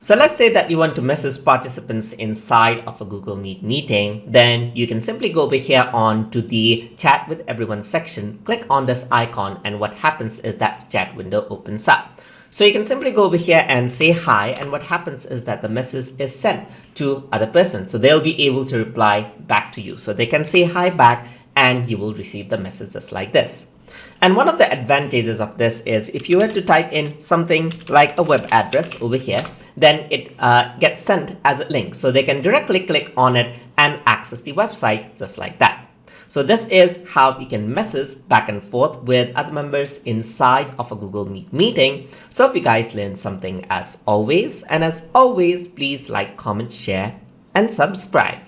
So let's say that you want to message participants inside of a Google Meet meeting. Then you can simply go over here on to the chat with everyone section, click on this icon, and what happens is that chat window opens up. So you can simply go over here and say hi, and what happens is that the message is sent to other person. So they'll be able to reply back to you. So they can say hi back and you will receive the message just like this. And one of the advantages of this is if you were to type in something like a web address over here, then it gets sent as a link. So they can directly click on it and access the website just like that. So this is how you can message back and forth with other members inside of a Google Meet meeting. So hope you guys learned something as always. And as always, please like, comment, share, and subscribe.